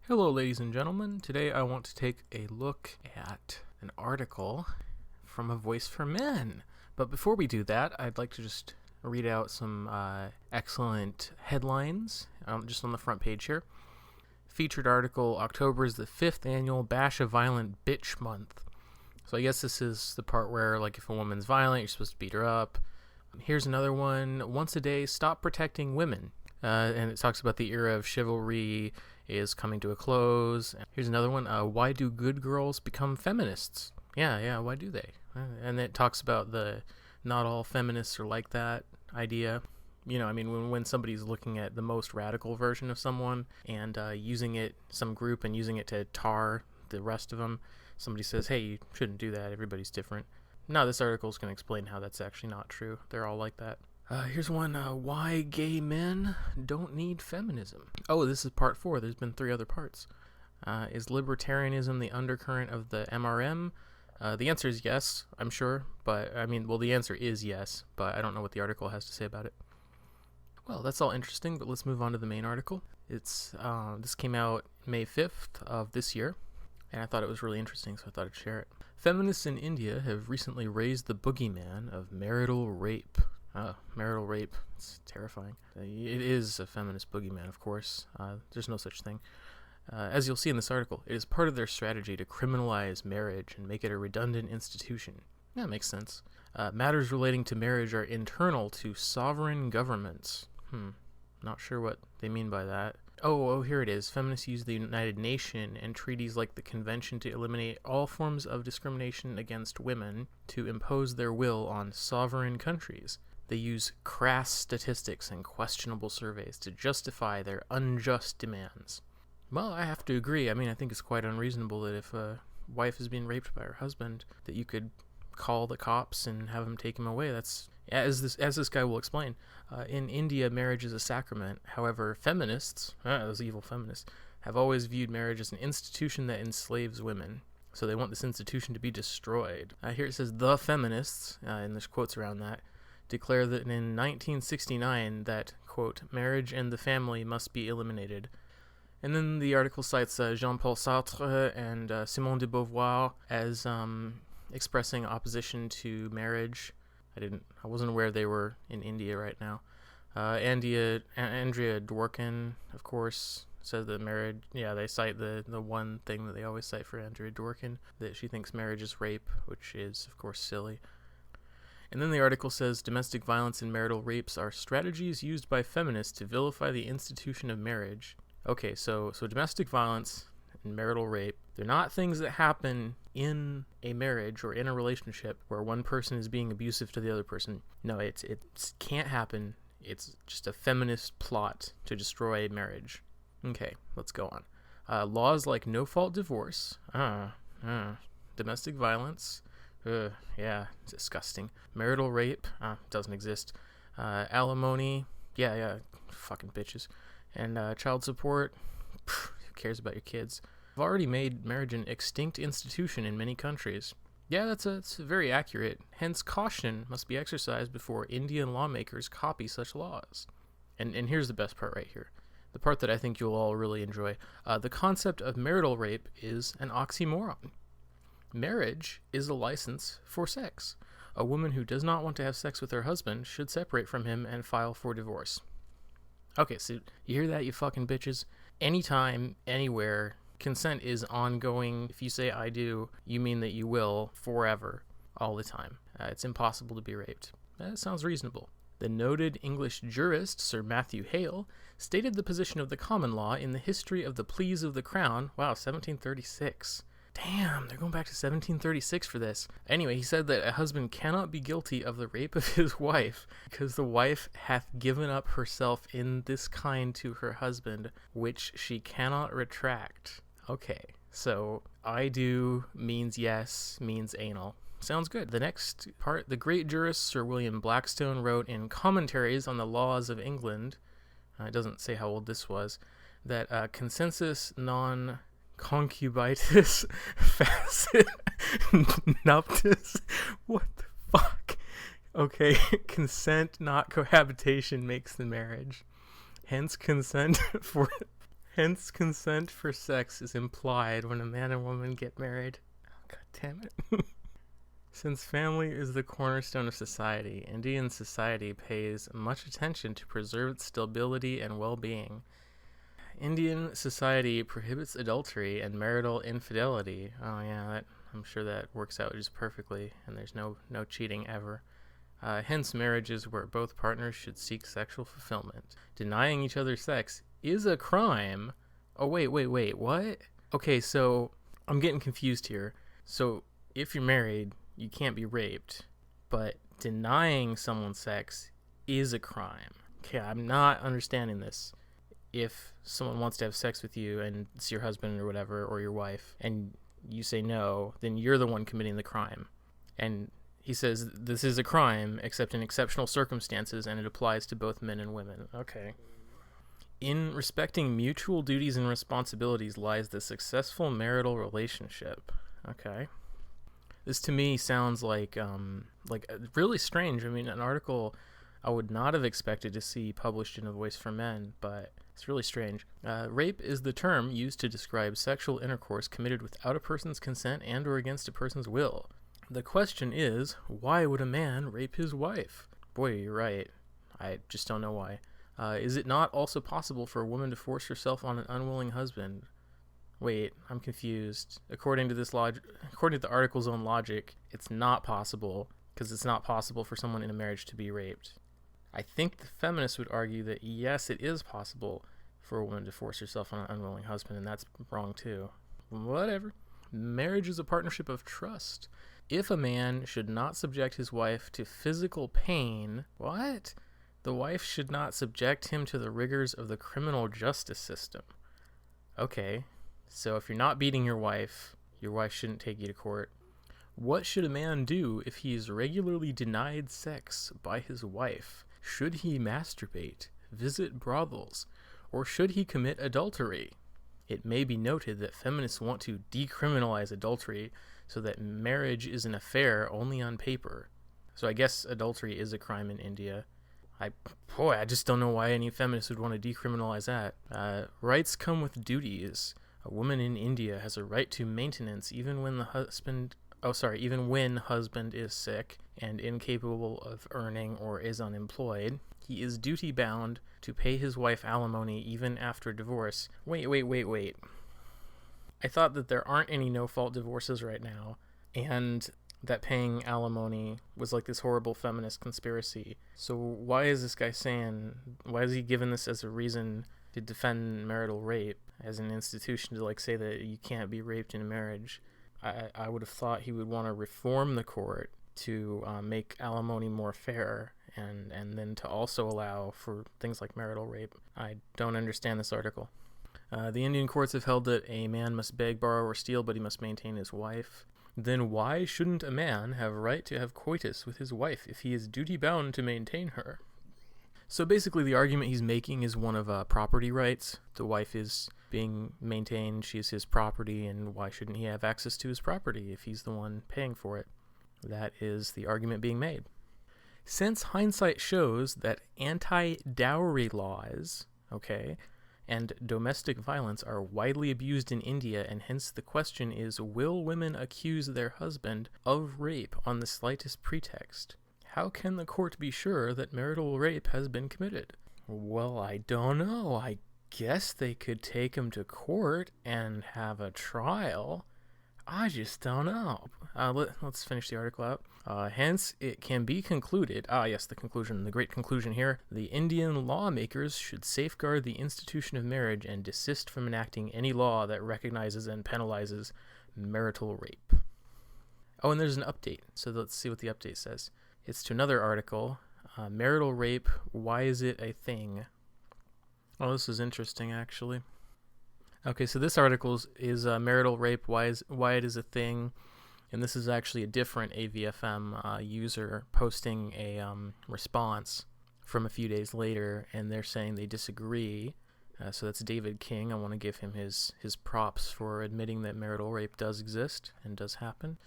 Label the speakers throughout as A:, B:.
A: Hello, ladies and gentlemen. Today I want to take a look at an article from A Voice for Men. But before we do that, I'd like to just read out some excellent headlines just on the front page here. Featured article, October is the 5th annual Bash a Violent Bitch Month. So I guess this is the part where, like, if a woman's violent, you're supposed to beat her up. Here's another one, Once a Day, Stop Protecting Women. And it talks about the era of chivalry is coming to a close. Here's another one, Why do good girls become feminists? Yeah, why do they? And it talks about the not all feminists are like that idea. You know, I mean, when somebody's looking at the most radical version of someone and using it, some group, and using it to tar the rest of them, somebody says, hey, you shouldn't do that, everybody's different. No, this article is going to explain how that's actually not true. They're all like that. Here's one, why gay men don't need feminism. Oh, this is part 4. There's been 3 other parts. Is libertarianism the undercurrent of the MRM? The answer is yes, I'm sure. But, the answer is yes, but I don't know what the article has to say about it. Well, that's all interesting, but let's move on to the main article. This came out May 5th of this year, and I thought it was really interesting, so I thought I'd share it. Feminists in India have recently raised the boogeyman of marital rape. Marital rape. It's terrifying. It is a feminist boogeyman, of course. There's no such thing. As you'll see in this article, it is part of their strategy to criminalize marriage and make it a redundant institution. That makes sense. Matters relating to marriage are internal to sovereign governments. Not sure what they mean by that. Oh, here it is. Feminists use the United Nations and treaties like the Convention to eliminate all forms of discrimination against women to impose their will on sovereign countries. They use crass statistics and questionable surveys to justify their unjust demands. Well, I have to agree. I think it's quite unreasonable that if a wife is being raped by her husband, that you could call the cops and have them take him away. That's, as this guy will explain, in India, marriage is a sacrament. However, feminists, those evil feminists, have always viewed marriage as an institution that enslaves women. So they want this institution to be destroyed. Here it says, the feminists, and there's quotes around that, declare that in 1969 that, quote, marriage and the family must be eliminated. And then the article cites Jean-Paul Sartre and Simone de Beauvoir as expressing opposition to marriage. I wasn't aware they were in India right now. Andrea Dworkin, of course, says that marriage, they cite the one thing that they always cite for Andrea Dworkin, that she thinks marriage is rape, which is, of course, silly. And then the article says, domestic violence and marital rapes are strategies used by feminists to vilify the institution of marriage. Okay, so domestic violence and marital rape, they're not things that happen in a marriage or in a relationship where one person is being abusive to the other person. No, it can't happen. It's just a feminist plot to destroy marriage. Okay, let's go on. Laws like no-fault divorce, domestic violence, disgusting. Marital rape, doesn't exist. Alimony, fucking bitches. And child support, who cares about your kids? I've already made marriage an extinct institution in many countries. Yeah, that's very accurate. Hence, caution must be exercised before Indian lawmakers copy such laws. And here's the best part right here. The part that I think you'll all really enjoy. The concept of marital rape is an oxymoron. Marriage is a license for sex. A woman who does not want to have sex with her husband should separate from him and file for divorce. Okay, so you hear that, you fucking bitches? Anytime, anywhere, consent is ongoing. If you say I do, you mean that you will forever, all the time. It's impossible to be raped. That sounds reasonable. The noted English jurist Sir Matthew Hale stated the position of the common law in the History of the Pleas of the Crown. Wow, 1736. Damn, they're going back to 1736 for this. Anyway, he said that a husband cannot be guilty of the rape of his wife, because the wife hath given up herself in this kind to her husband, which she cannot retract. Okay, so I do means yes, means anal. Sounds good. The next part, the great jurist Sir William Blackstone wrote in Commentaries on the Laws of England, it doesn't say how old this was, that consensus non concubitus facit nuptus. What the fuck? Okay, consent, not cohabitation, makes the marriage. Hence, consent for Hence, consent for sex is implied when a man and woman get married. Oh, God damn it. Since family is the cornerstone of society, Indian society pays much attention to preserve its stability and well-being. Indian society prohibits adultery and marital infidelity. Oh yeah, I'm sure that works out just perfectly, and there's no cheating ever. Hence, marriages where both partners should seek sexual fulfillment. Denying each other sex is a crime. Oh, wait, what? Okay, so I'm getting confused here. So if you're married, you can't be raped, but denying someone sex is a crime. Okay, I'm not understanding this. If someone wants to have sex with you and it's your husband or whatever, or your wife, and you say no, then you're the one committing the crime. And he says this is a crime except in exceptional circumstances, and it applies to both men and women. Okay. In respecting mutual duties and responsibilities lies the successful marital relationship. Okay. This to me sounds like really strange. I mean, an article I would not have expected to see published in A Voice for Men, but it's really strange. Rape is the term used to describe sexual intercourse committed without a person's consent and or against a person's will. The question is, why would a man rape his wife? Boy, you're right. I just don't know why. Is it not also possible for a woman to force herself on an unwilling husband? Wait, I'm confused. According to the article's own logic, it's not possible, because it's not possible for someone in a marriage to be raped. I think the feminists would argue that yes, it is possible for a woman to force herself on an unwilling husband, and that's wrong too. Whatever. Marriage is a partnership of trust. If a man should not subject his wife to physical pain, what? The wife should not subject him to the rigors of the criminal justice system. Okay, so if you're not beating your wife shouldn't take you to court. What should a man do if he is regularly denied sex by his wife? Should he masturbate, visit brothels, or should he commit adultery? It may be noted that feminists want to decriminalize adultery so that marriage is an affair only on paper. So I guess adultery is a crime in India. I just don't know why any feminists would want to decriminalize that. Rights come with duties. A woman in India has a right to maintenance even when husband is sick and incapable of earning or is unemployed. He is duty-bound to pay his wife alimony even after divorce. Wait. I thought that there aren't any no-fault divorces right now, and that paying alimony was like this horrible feminist conspiracy. So why is he given this as a reason to defend marital rape as an institution, to say that you can't be raped in a marriage? I would have thought he would want to reform the court to make alimony more fair, and then to also allow for things like marital rape. I don't understand this article. The Indian courts have held that a man must beg, borrow, or steal, but he must maintain his wife. Then why shouldn't a man have a right to have coitus with his wife if he is duty-bound to maintain her? So basically the argument he's making is one of property rights. The wife is being maintained, she's his property, and why shouldn't he have access to his property if he's the one paying for it? That is the argument being made. Since hindsight shows that anti-dowry laws, and domestic violence are widely abused in India, and hence the question is, will women accuse their husband of rape on the slightest pretext? How can the court be sure that marital rape has been committed? Well, I don't know. I guess they could take him to court and have a trial. I just don't know. Let's finish the article out. Hence, it can be concluded, the conclusion, the great conclusion here, the Indian lawmakers should safeguard the institution of marriage and desist from enacting any law that recognizes and penalizes marital rape. Oh, and there's an update, so let's see what the update says. It's to another article, marital rape, why is it a thing? Oh, this is interesting, actually. Okay, so this article is marital rape, why it is a thing, and this is actually a different AVFM user posting a response from a few days later, and they're saying they disagree. So that's David King. I want to give him his props for admitting that marital rape does exist and does happen.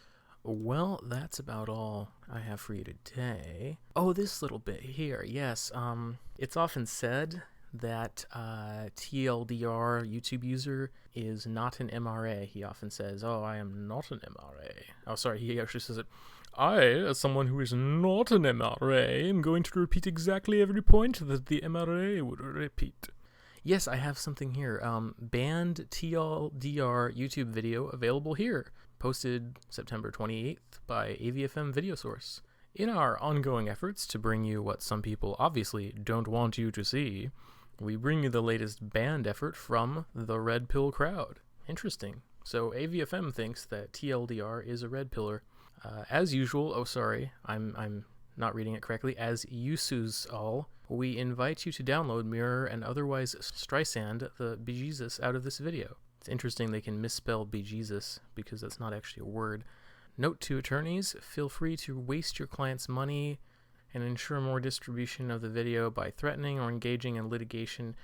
A: Well, that's about all I have for you today. Oh, this little bit here, yes. It's often said that TLDR YouTube user is not an MRA. He often says, "Oh, I am not an MRA." Oh, sorry, he actually says it. "I, as someone who is not an MRA, am going to repeat exactly every point that the MRA would repeat." Yes, I have something here. Banned TLDR YouTube video available here. Posted September 28th by AVFM Video Source. In our ongoing efforts to bring you what some people obviously don't want you to see, we bring you the latest banned effort from the Red Pill crowd. Interesting. So AVFM thinks that TLDR is a red pillar. As usual, I'm not reading it correctly, as usus all, we invite you to download, mirror, and otherwise Streisand the bejesus out of this video. It's interesting they can misspell bejesus because that's not actually a word. Note to attorneys, feel free to waste your client's money and ensure more distribution of the video by threatening or engaging in litigation.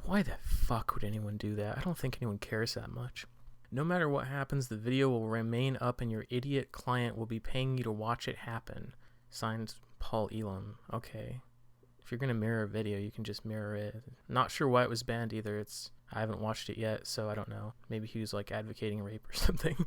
A: Why the fuck would anyone do that? I don't think anyone cares that much. No matter what happens, the video will remain up and your idiot client will be paying you to watch it happen. Signed, Paul Elam. Okay. If you're going to mirror a video, you can just mirror it. Not sure why it was banned either. I haven't watched it yet, so I don't know. Maybe he was like advocating rape or something.